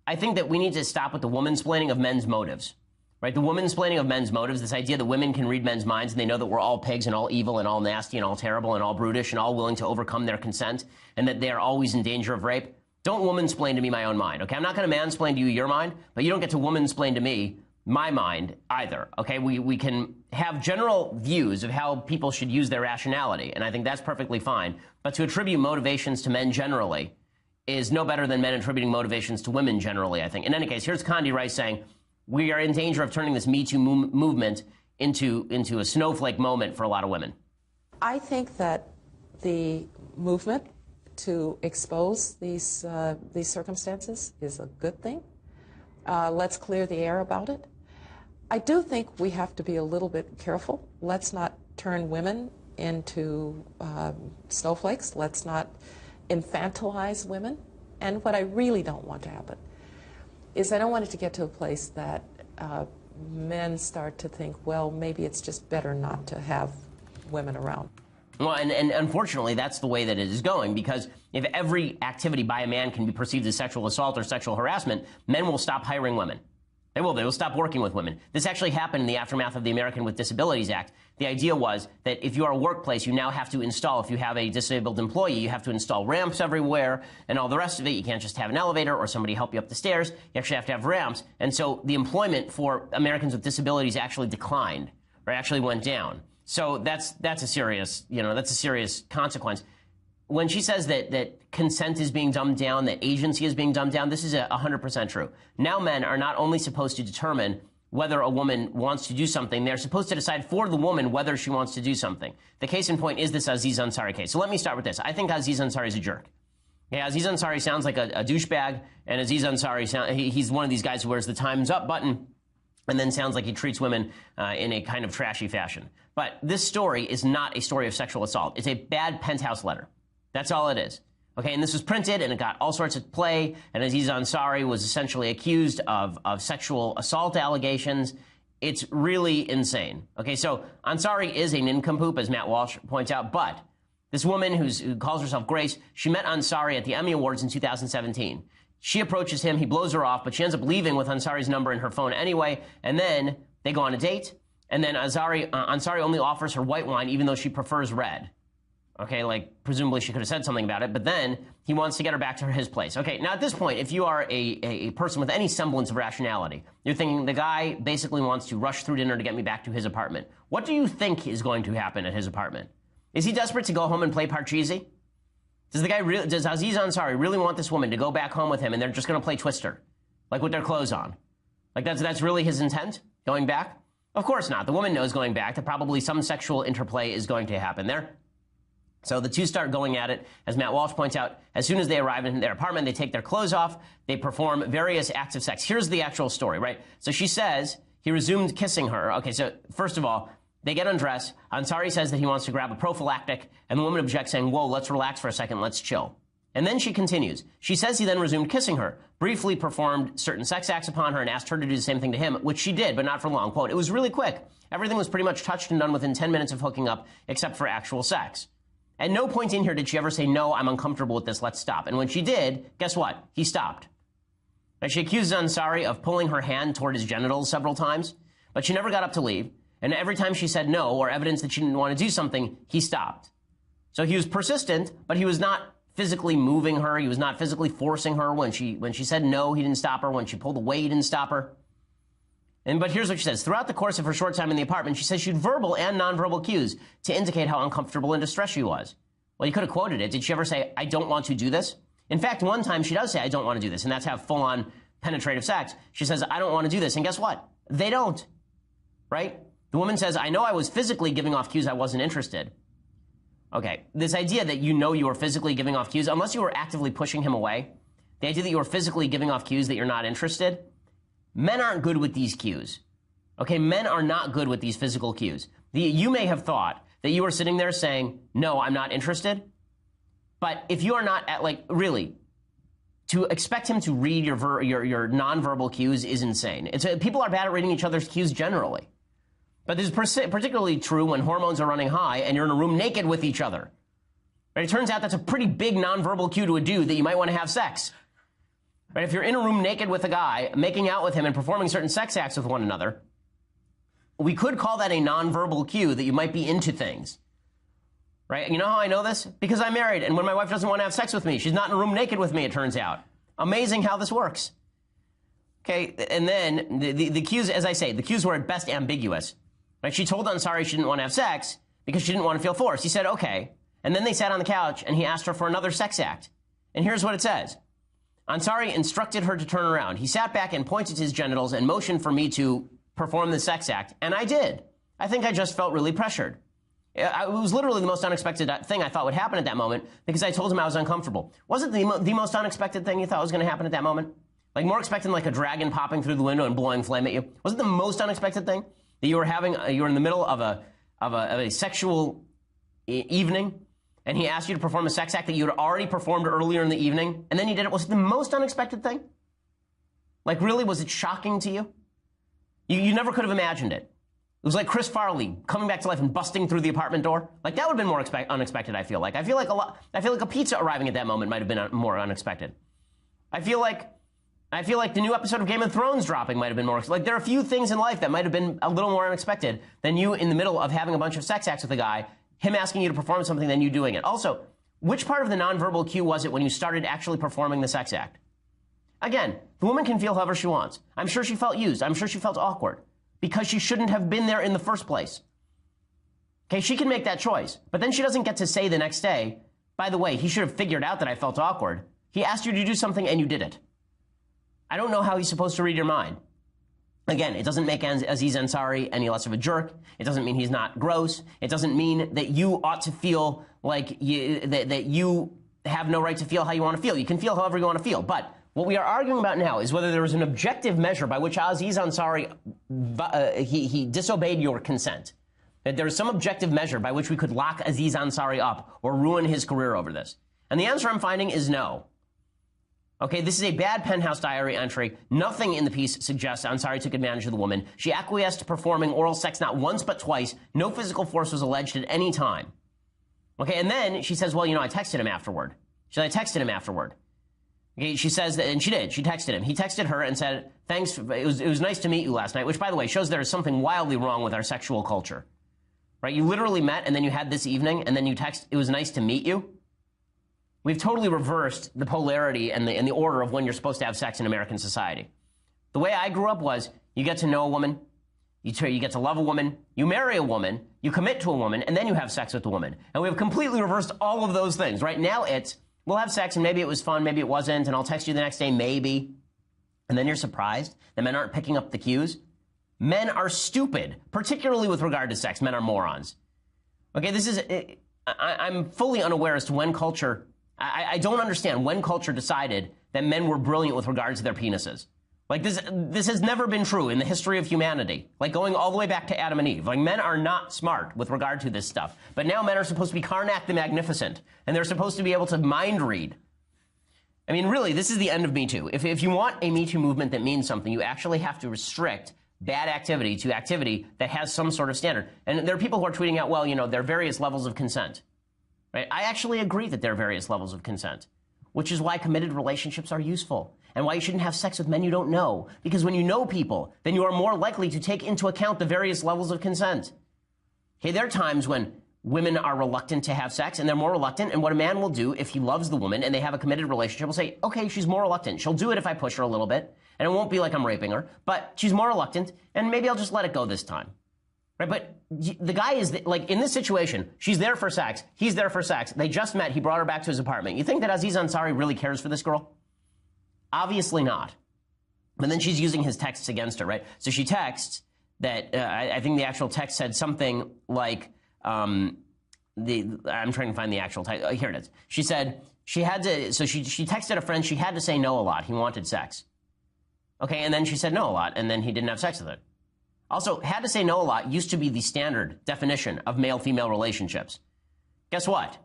[SPEAKER 1] I think that we need to stop with the womansplaining of men's motives. Right? The womansplaining of men's motives, this idea that women can read men's minds and they know that we're all pigs and all evil and all nasty and all terrible and all brutish and all willing to overcome their consent and that they are always in danger of rape. Don't womansplain to me my own mind, okay? I'm not going to mansplain to you your mind, but you don't get to womansplain to me my mind either, okay? We can have general views of how people should use their rationality, and I think that's perfectly fine. But to attribute motivations to men generally is no better than men attributing motivations to women generally, I think. In any case, here's Condi Rice saying, we are in danger of turning this Me Too movement into a snowflake moment for a lot of women.
[SPEAKER 13] I think that the movement to expose these circumstances is a good thing. Let's clear the air about it. I do think we have to be a little bit careful. Let's not turn women into snowflakes. Let's not infantilize women. And what I really don't want to happen is I don't want it to get to a place that men start to think, well, maybe it's just better not to have women around.
[SPEAKER 1] Well, and unfortunately, that's the way that it is going, because if every activity by a man can be perceived as sexual assault or sexual harassment, men will stop hiring women. They will stop working with women. This actually happened in the aftermath of the American with Disabilities Act. The idea was that if you are a workplace, you now have to install, if you have a disabled employee, you have to install ramps everywhere and all the rest of it. You can't just have an elevator or somebody help you up the stairs. You actually have to have ramps. And so the employment for Americans with disabilities actually declined, or actually went down. So that's a serious, that's a serious consequence. When she says that consent is being dumbed down, that agency is being dumbed down, this is 100% true. Now men are not only supposed to determine whether a woman wants to do something, they're supposed to decide for the woman whether she wants to do something. The case in point is this Aziz Ansari case. So let me start with this. I think Aziz Ansari is a jerk. Yeah, Aziz Ansari sounds like a douchebag, and Aziz Ansari, he's one of these guys who wears the Time's Up button and then sounds like he treats women in a kind of trashy fashion. But this story is not a story of sexual assault. It's a bad penthouse letter. That's all it is. Okay, and this was printed, and it got all sorts of play, and Aziz Ansari was essentially accused of sexual assault allegations, It's really insane. Okay, so Ansari is a nincompoop, as Matt Walsh points out, but this woman who calls herself Grace, she met Ansari at the Emmy Awards in 2017. She approaches him, he blows her off, but she ends up leaving with Ansari's number in her phone anyway, and then they go on a date, and then Ansari only offers her white wine even though she prefers red. Okay, like, presumably she could have said something about it, but then he wants to get her back to his place. Okay, now at this point, if you are a person with any semblance of rationality, you're thinking the guy basically wants to rush through dinner to get me back to his apartment. What do you think is going to happen at his apartment? Is he desperate to go home and play Parcheesi? Does Aziz Ansari really want this woman to go back home with him and they're just going to play Twister? Like with their clothes on? Like that's really his intent? Going back? Of course not. The woman knows going back that probably some sexual interplay is going to happen there. So the two start going at it. As Matt Walsh points out, as soon as they arrive in their apartment, they take their clothes off. They perform various acts of sex. Here's the actual story, right? So she says he resumed kissing her. Okay, so first of all, they get undressed. Ansari says that he wants to grab a prophylactic, and the woman objects, saying, whoa, let's relax for a second, let's chill. And then she continues. She says he then resumed kissing her, briefly performed certain sex acts upon her, and asked her to do the same thing to him, which she did, but not for long. Quote, it was really quick. Everything was pretty much touched and done within 10 minutes of hooking up, except for actual sex. At no point in here did she ever say, no, I'm uncomfortable with this, let's stop. And when she did, guess what? He stopped. And she accuses Ansari of pulling her hand toward his genitals several times, but she never got up to leave. And every time she said no, or evidence that she didn't want to do something, he stopped. So he was persistent, but he was not physically moving her. He was not physically forcing her. When she said no, he didn't stop her. When she pulled away, he didn't stop her. But here's what she says. Throughout the course of her short time in the apartment, she says she had verbal and nonverbal cues to indicate how uncomfortable and distressed she was. Well, you could have quoted it. Did she ever say, I don't want to do this? In fact, one time she does say, I don't want to do this, and that's have full-on penetrative sex. She says, I don't want to do this, and guess what? They don't, right? The woman says, I know I was physically giving off cues I wasn't interested. Okay, this idea that you know you were physically giving off cues, unless you were actively pushing him away, the idea that you were physically giving off cues that you're not interested, men aren't good with these cues. Okay, men are not good with these physical cues. You may have thought that you were sitting there saying, no, I'm not interested. But if you are not really, to expect him to read your nonverbal cues is insane. People are bad at reading each other's cues generally. But this is particularly true when hormones are running high and you're in a room naked with each other. But it turns out that's a pretty big nonverbal cue to a dude that you might want to have sex. But if you're in a room naked with a guy, making out with him and performing certain sex acts with one another, we could call that a nonverbal cue that you might be into things. Right? You know how I know this? Because I'm married, and when my wife doesn't want to have sex with me, she's not in a room naked with me, it turns out. Amazing how this works. Okay, and then the cues, as I say, the cues were at best ambiguous. Right? She told Ansari she didn't want to have sex because she didn't want to feel forced. He said, okay. And then they sat on the couch, and he asked her for another sex act. And here's what it says. Ansari instructed her to turn around. He sat back and pointed to his genitals and motioned for me to perform the sex act, and I did. I think I just felt really pressured. It was literally the most unexpected thing I thought would happen at that moment because I told him I was uncomfortable. Wasn't the most unexpected thing you thought was going to happen at that moment? Like more expecting like a dragon popping through the window and blowing flame at you? Wasn't the most unexpected thing that you were in the middle of a sexual evening, and he asked you to perform a sex act that you had already performed earlier in the evening, and then you did it? Was it the most unexpected thing? Like really, was it shocking to you? You never could have imagined it. It was like Chris Farley coming back to life and busting through the apartment door. Like that would have been more unexpected, I feel like. I feel like a pizza arriving at that moment might have been more unexpected. I feel like the new episode of Game of Thrones dropping might have been more like there are a few things in life that might have been a little more unexpected than you in the middle of having a bunch of sex acts with a guy, him asking you to perform something, then you doing it. Also, which part of the nonverbal cue was it when you started actually performing the sex act? Again, the woman can feel however she wants. I'm sure she felt used. I'm sure she felt awkward because she shouldn't have been there in the first place. Okay, she can make that choice. But then she doesn't get to say the next day, by the way, he should have figured out that I felt awkward. He asked you to do something and you did it. I don't know how he's supposed to read your mind. Again, it doesn't make Aziz Ansari any less of a jerk. It doesn't mean he's not gross. It doesn't mean that you ought to feel like that you have no right to feel how you want to feel. You can feel however you want to feel. But what we are arguing about now is whether there was an objective measure by which Aziz Ansari, he disobeyed your consent. That there is some objective measure by which we could lock Aziz Ansari up or ruin his career over this. And the answer I'm finding is no. Okay, this is a bad Penthouse Diary entry. Nothing in the piece suggests Ansari took advantage of the woman. She acquiesced to performing oral sex not once but twice. No physical force was alleged at any time. Okay, and then she says, well, you know, I texted him afterward. She said, I texted him afterward. Okay, she says that, and she did. She texted him. He texted her and said, thanks, it was nice to meet you last night, which, by the way, shows there is something wildly wrong with our sexual culture. Right? You literally met, and then you had this evening, and then you text, it was nice to meet you. We've totally reversed the polarity and the order of when you're supposed to have sex in American society. The way I grew up was, you get to know a woman, you get to love a woman, you marry a woman, you commit to a woman, and then you have sex with the woman. And we have completely reversed all of those things. Right now it's, we'll have sex and maybe it was fun, maybe it wasn't, and I'll text you the next day, maybe. And then you're surprised that men aren't picking up the cues. Men are stupid, particularly with regard to sex. Men are morons. Okay, this is, I'm fully unaware as to when culture, I don't understand when culture decided that men were brilliant with regards to their penises. Like, this has never been true in the history of humanity. Like, going all the way back to Adam and Eve. Like, men are not smart with regard to this stuff. But now men are supposed to be Karnak the Magnificent. And they're supposed to be able to mind read. I mean, really, this is the end of Me Too. If you want a Me Too movement that means something, you actually have to restrict bad activity to activity that has some sort of standard. And there are people who are tweeting out, well, you know, there are various levels of consent. Right? I actually agree that there are various levels of consent, which is why committed relationships are useful and why you shouldn't have sex with men you don't know. Because when you know people, then you are more likely to take into account the various levels of consent. Okay, there are times when women are reluctant to have sex, and they're more reluctant, and what a man will do if he loves the woman and they have a committed relationship will say, okay, she's more reluctant. She'll do it if I push her a little bit, and it won't be like I'm raping her, but she's more reluctant, and maybe I'll just let it go this time. Right? But the guy is, like, in this situation, she's there for sex, he's there for sex, they just met, he brought her back to his apartment. You think that Aziz Ansari really cares for this girl? Obviously not. But then she's using his texts against her, right? So she texts that, I think the actual text said something like, I'm trying to find the actual text. Here it is. She said she had to, so she texted a friend, she had to say no a lot. He wanted sex. Okay, and then she said no a lot, and then he didn't have sex with her. Also, had to say no a lot used to be the standard definition of male-female relationships. Guess what?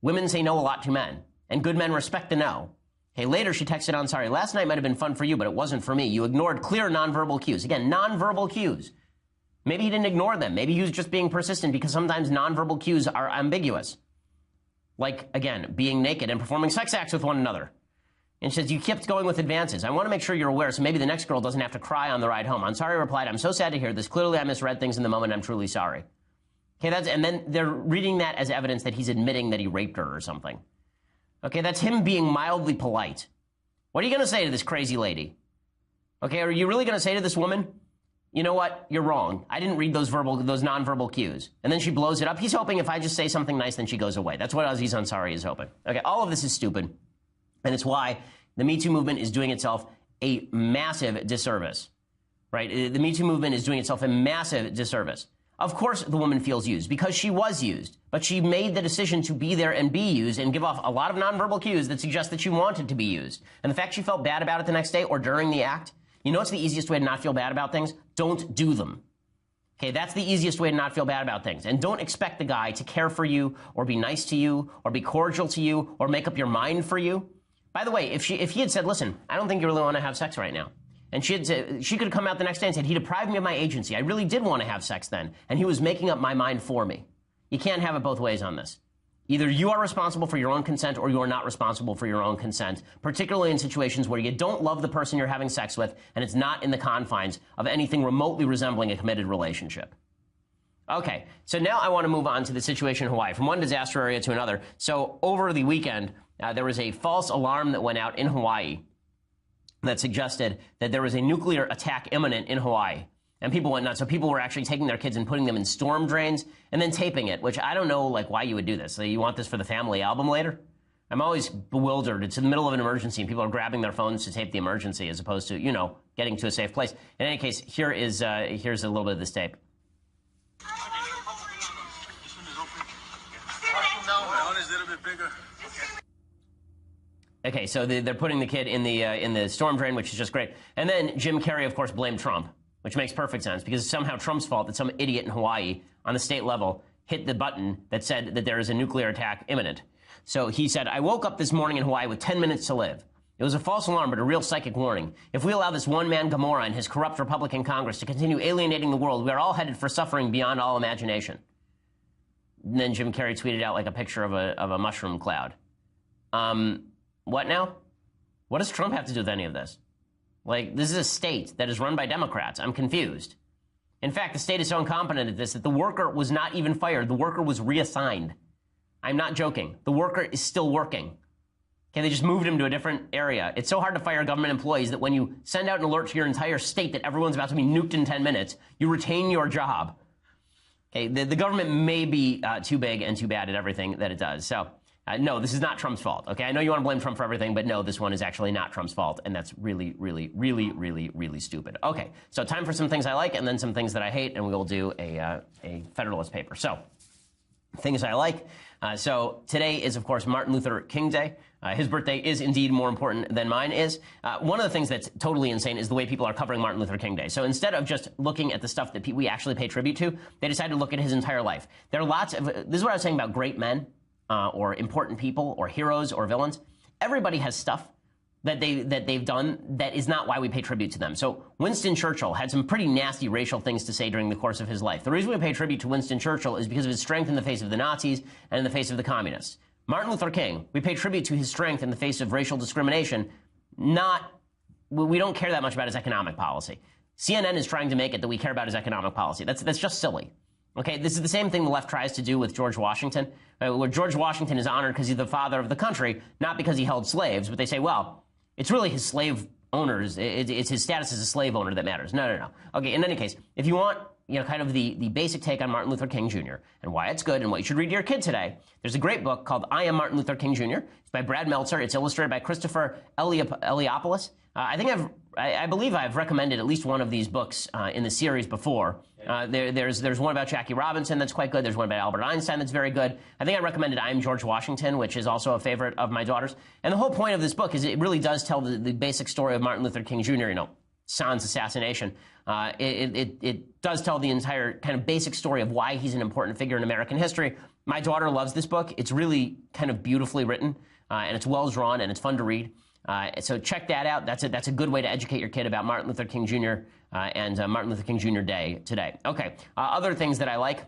[SPEAKER 1] Women say no a lot to men, and good men respect the no. Hey, later she texted Ansari, last night might have been fun for you, but it wasn't for me. You ignored clear nonverbal cues. Again, nonverbal cues. Maybe he didn't ignore them. Maybe he was just being persistent because sometimes nonverbal cues are ambiguous. Like, again, being naked and performing sex acts with one another. And she says, you kept going with advances. I want to make sure you're aware so maybe the next girl doesn't have to cry on the ride home. Ansari replied, I'm so sad to hear this. Clearly I misread things in the moment. I'm truly sorry. Okay, and then they're reading that as evidence that he's admitting that he raped her or something. Okay, that's him being mildly polite. What are you going to say to this crazy lady? Okay, are you really going to say to this woman, you know what, you're wrong. I didn't read those nonverbal cues. And then she blows it up. He's hoping if I just say something nice, then she goes away. That's what Aziz Ansari is hoping. Okay, all of this is stupid. And it's why the Me Too movement is doing itself a massive disservice, right? The Me Too movement is doing itself a massive disservice. Of course the woman feels used because she was used, but she made the decision to be there and be used and give off a lot of nonverbal cues that suggest that she wanted to be used. And the fact she felt bad about it the next day or during the act, you know what's the easiest way to not feel bad about things? Don't do them. Okay, that's the easiest way to not feel bad about things. And don't expect the guy to care for you or be nice to you or be cordial to you or make up your mind for you. By the way, if he had said, listen, I don't think you really want to have sex right now. And she could have come out the next day and said, he deprived me of my agency. I really did want to have sex then. And he was making up my mind for me. You can't have it both ways on this. Either you are responsible for your own consent or you are not responsible for your own consent, particularly in situations where you don't love the person you're having sex with and it's not in the confines of anything remotely resembling a committed relationship. Okay, so now I want to move on to the situation in Hawaii, from one disaster area to another. So over the weekend, there was a false alarm that went out in Hawaii that suggested that there was a nuclear attack imminent in Hawaii. And people went nuts. So people were actually taking their kids and putting them in storm drains and then taping it, which I don't know, like, why you would do this. So you want this for the family album later? I'm always bewildered. It's in the middle of an emergency and people are grabbing their phones to tape the emergency as opposed to, you know, getting to a safe place. In any case, here's a little bit of this tape. Okay, so they're putting the kid in the storm drain, which is just great. And then Jim Carrey, of course, blamed Trump, which makes perfect sense because it's somehow Trump's fault that some idiot in Hawaii on the state level hit the button that said that there is a nuclear attack imminent. So he said, I woke up this morning in Hawaii with 10 minutes to live. It was a false alarm, but a real psychic warning. If we allow this one-man Gomorrah and his corrupt Republican Congress to continue alienating the world, we are all headed for suffering beyond all imagination. And then Jim Carrey tweeted out like a picture of a mushroom cloud. What now? What does Trump have to do with any of this? Like, this is a state that is run by Democrats. I'm confused. In fact, the state is so incompetent at this that the worker was not even fired. The worker was reassigned. I'm not joking. The worker is still working. Okay, they just moved him to a different area. It's so hard to fire government employees that when you send out an alert to your entire state that everyone's about to be nuked in 10 minutes, you retain your job. Okay, the government may be too big and too bad at everything that it does. So, no, this is not Trump's fault. Okay, I know you want to blame Trump for everything, but no, this one is actually not Trump's fault, and that's really, really, really, really, really stupid. Okay, so time for some things I like and then some things that I hate, and we will do a Federalist paper. So, things I like. So today is, of course, Martin Luther King Day. His birthday is indeed more important than mine is. One of the things that's totally insane is the way people are covering Martin Luther King Day. So instead of just looking at the stuff that we actually pay tribute to, they decided to look at his entire life. There are lots of, this is what I was saying about great men, or important people, or heroes, or villains. Everybody has stuff that they've done that is not why we pay tribute to them. So Winston Churchill had some pretty nasty racial things to say during the course of his life. The reason we pay tribute to Winston Churchill is because of his strength in the face of the Nazis and in the face of the communists. Martin Luther King, we pay tribute to his strength in the face of racial discrimination. We don't care that much about his economic policy. CNN is trying to make it that we care about his economic policy. That's just silly. Okay, this is the same thing the left tries to do with George Washington, where George Washington is honored because he's the father of the country, not because he held slaves, but they say, well, it's really his slave owners, it's his status as a slave owner that matters. No. Okay, in any case, if you want, kind of the basic take on Martin Luther King Jr. and why it's good and what you should read to your kid today, there's a great book called I Am Martin Luther King Jr. It's by Brad Meltzer. It's illustrated by Christopher Eliopoulos. I believe I've recommended at least one of these books in the series before. There's one about Jackie Robinson that's quite good. There's one about Albert Einstein that's very good. I think I recommended I Am George Washington, which is also a favorite of my daughter's. And the whole point of this book is it really does tell the basic story of Martin Luther King Jr., Sans assassination. It does tell the entire kind of basic story of why he's an important figure in American history. My daughter loves this book. It's really kind of beautifully written, and it's well drawn, and it's fun to read. So check that out. That's a good way to educate your kid about Martin Luther King Jr. And Martin Luther King Jr. Day today. Okay, other things that I like.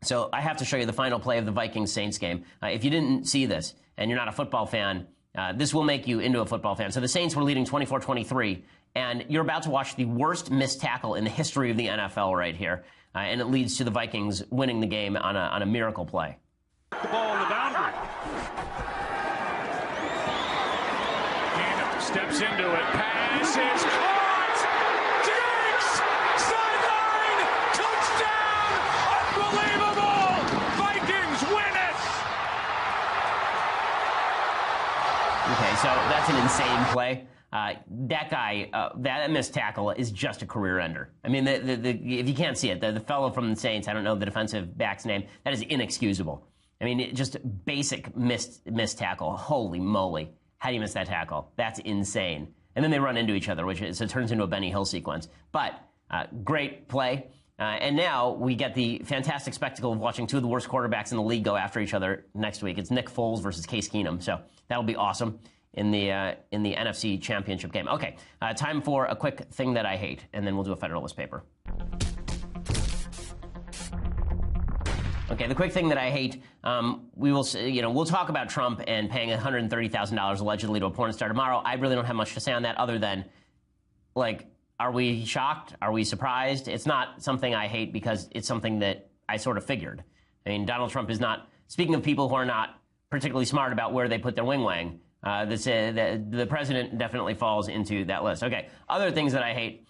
[SPEAKER 1] So I have to show you the final play of the Vikings-Saints game. If you didn't see this and you're not a football fan, this will make you into a football fan. So the Saints were leading 24-23, and you're about to watch the worst missed tackle in the history of the NFL right here, and it leads to the Vikings winning the game on a miracle play.
[SPEAKER 14] The ball on the boundary. Keenum steps into it. Pass is caught. Diggs! Sideline! Touchdown! Unbelievable! Vikings win it!
[SPEAKER 1] Okay, so that's an insane play. That guy, that missed tackle is just a career ender. I mean, if you can't see it, the fellow from the Saints, I don't know the defensive back's name, that is inexcusable. I mean, just basic missed tackle. Holy moly. How do you miss that tackle? That's insane. And then they run into each other, so it turns into a Benny Hill sequence. But great play. And now we get the fantastic spectacle of watching two of the worst quarterbacks in the league go after each other next week. It's Nick Foles versus Case Keenum. So that'll be awesome in the NFC Championship game. Okay, time for a quick thing that I hate, and then we'll do a Federalist paper. Okay, the quick thing that I hate, we'll talk about Trump and paying $130,000 allegedly to a porn star tomorrow. I really don't have much to say on that other than, are we shocked? Are we surprised? It's not something I hate because it's something that I sort of figured. I mean, Donald Trump is not, speaking of people who are not particularly smart about where they put their wing-wang, the president definitely falls into that list. Okay, other things that I hate.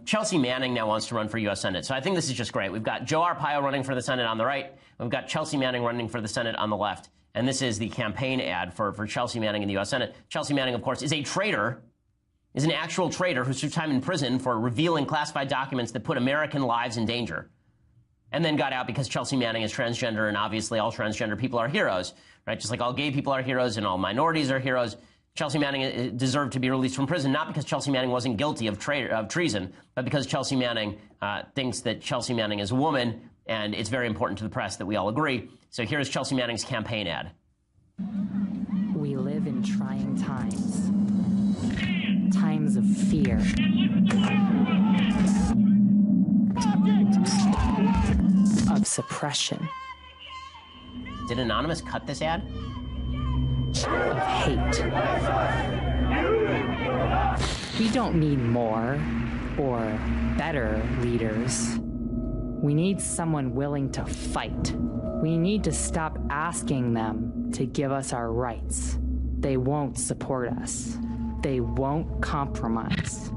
[SPEAKER 1] Chelsea Manning now wants to run for U.S. Senate. So I think this is just great. We've got Joe Arpaio running for the Senate on the right. We've got Chelsea Manning running for the Senate on the left. And this is the campaign ad for Chelsea Manning in the U.S. Senate. Chelsea Manning, of course, is a traitor, is an actual traitor who served time in prison for revealing classified documents that put American lives in danger. And then got out because Chelsea Manning is transgender, and obviously all transgender people are heroes, right? Just like all gay people are heroes and all minorities are heroes. Chelsea Manning deserved to be released from prison, not because Chelsea Manning wasn't guilty of treason, but because Chelsea Manning thinks that Chelsea Manning is a woman, and it's very important to the press that we all agree. So here's Chelsea Manning's campaign ad.
[SPEAKER 15] We live in trying times. times of fear. Of suppression.
[SPEAKER 1] Did Anonymous cut this ad?
[SPEAKER 15] Of hate. We don't need more or better leaders. We need someone willing to fight. We need to stop asking them to give us our rights. They won't support us. They won't compromise.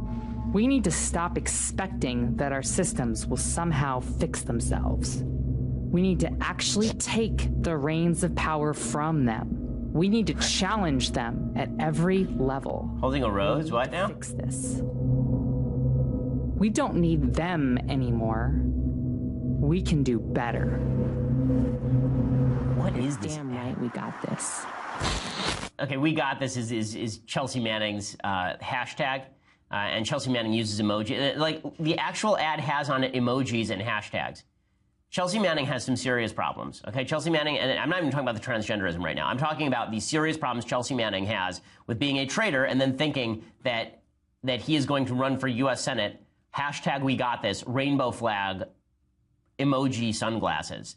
[SPEAKER 15] We need to stop expecting that our systems will somehow fix themselves. We need to actually take the reins of power from them. We need to challenge them at every level.
[SPEAKER 1] Holding a rose? What now?
[SPEAKER 15] Fix this. We don't need them anymore. We can do better.
[SPEAKER 1] What is this?
[SPEAKER 15] Damn right, we got this.
[SPEAKER 1] Okay, we got this is Chelsea Manning's hashtag, and Chelsea Manning uses emoji. Like, the actual ad has on it emojis and hashtags. Chelsea Manning has some serious problems, okay? Chelsea Manning, and I'm not even talking about the transgenderism right now. I'm talking about the serious problems Chelsea Manning has with being a traitor and then thinking that he is going to run for U.S. Senate, hashtag we got this, rainbow flag, emoji sunglasses.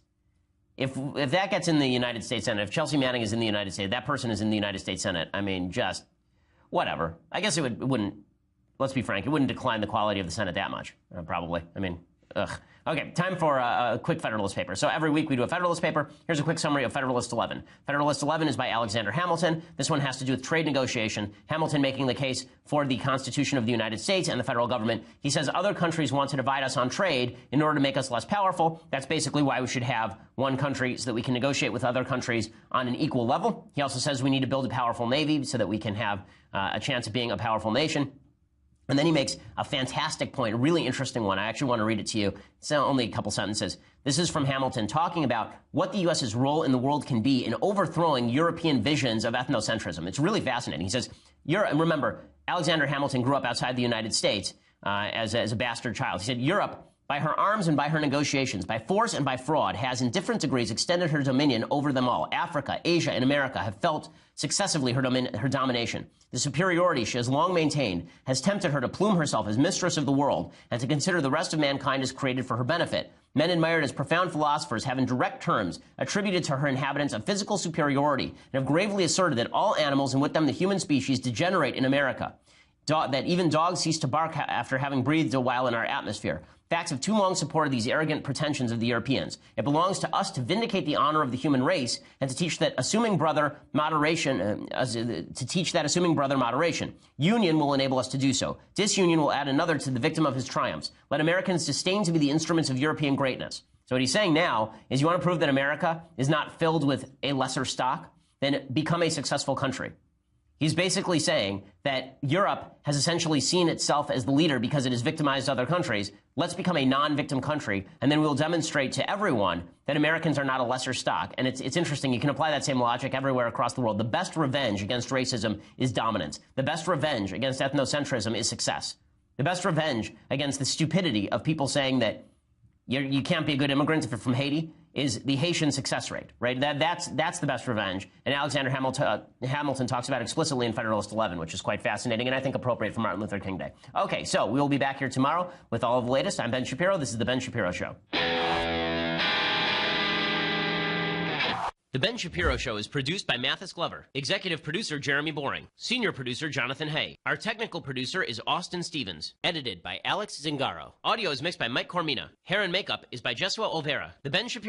[SPEAKER 1] If that gets in the United States Senate, if Chelsea Manning is in the United States, that person is in the United States Senate, I mean, just whatever. I guess it wouldn't, let's be frank, it wouldn't decline the quality of the Senate that much, probably. I mean, ugh. Okay, time for a quick Federalist paper. So every week we do a Federalist paper. Here's a quick summary of Federalist 11. Federalist 11 is by Alexander Hamilton. This one has to do with trade negotiation. Hamilton making the case for the Constitution of the United States and the federal government. He says other countries want to divide us on trade in order to make us less powerful. That's basically why we should have one country so that we can negotiate with other countries on an equal level. He also says we need to build a powerful navy so that we can have a chance of being a powerful nation. And then he makes a fantastic point, a really interesting one. I actually want to read it to you. It's only a couple sentences. This is from Hamilton talking about what the U.S.'s role in the world can be in overthrowing European visions of ethnocentrism. It's really fascinating. He says, and remember, Alexander Hamilton grew up outside the United States as a bastard child. He said, Europe, by her arms and by her negotiations, by force and by fraud, has in different degrees extended her dominion over them all. Africa, Asia, and America have felt successively her domination. The superiority she has long maintained has tempted her to plume herself as mistress of the world and to consider the rest of mankind as created for her benefit. Men admired as profound philosophers have in direct terms attributed to her inhabitants a physical superiority and have gravely asserted that all animals, and with them the human species, degenerate in America. That even dogs cease to bark after having breathed a while in our atmosphere. Facts have too long supported these arrogant pretensions of the Europeans. It belongs to us to vindicate the honor of the human race and to teach that assuming brother moderation. Union will enable us to do so. Disunion will add another to the victim of his triumphs. Let Americans disdain to be the instruments of European greatness. So what he's saying now is, you want to prove that America is not filled with a lesser stock? Then become a successful country. He's basically saying that Europe has essentially seen itself as the leader because it has victimized other countries. Let's become a non-victim country, and then we'll demonstrate to everyone that Americans are not a lesser stock. And it's interesting. You can apply that same logic everywhere across the world. The best revenge against racism is dominance. The best revenge against ethnocentrism is success. The best revenge against the stupidity of people saying that you can't be a good immigrant if you're from Haiti is the Haitian success rate, right? That's the best revenge. And Alexander Hamilton talks about it explicitly in Federalist 11, which is quite fascinating and I think appropriate for Martin Luther King Day. Okay, so we will be back here tomorrow with all of the latest. I'm Ben Shapiro. This is The Ben Shapiro Show. The Ben Shapiro Show is produced by Mathis Glover, executive producer Jeremy Boring, senior producer Jonathan Hay. Our technical producer is Austin Stevens, edited by Alex Zingaro. Audio is mixed by Mike Cormina. Hair and makeup is by Jesua Olvera. The Ben Shapiro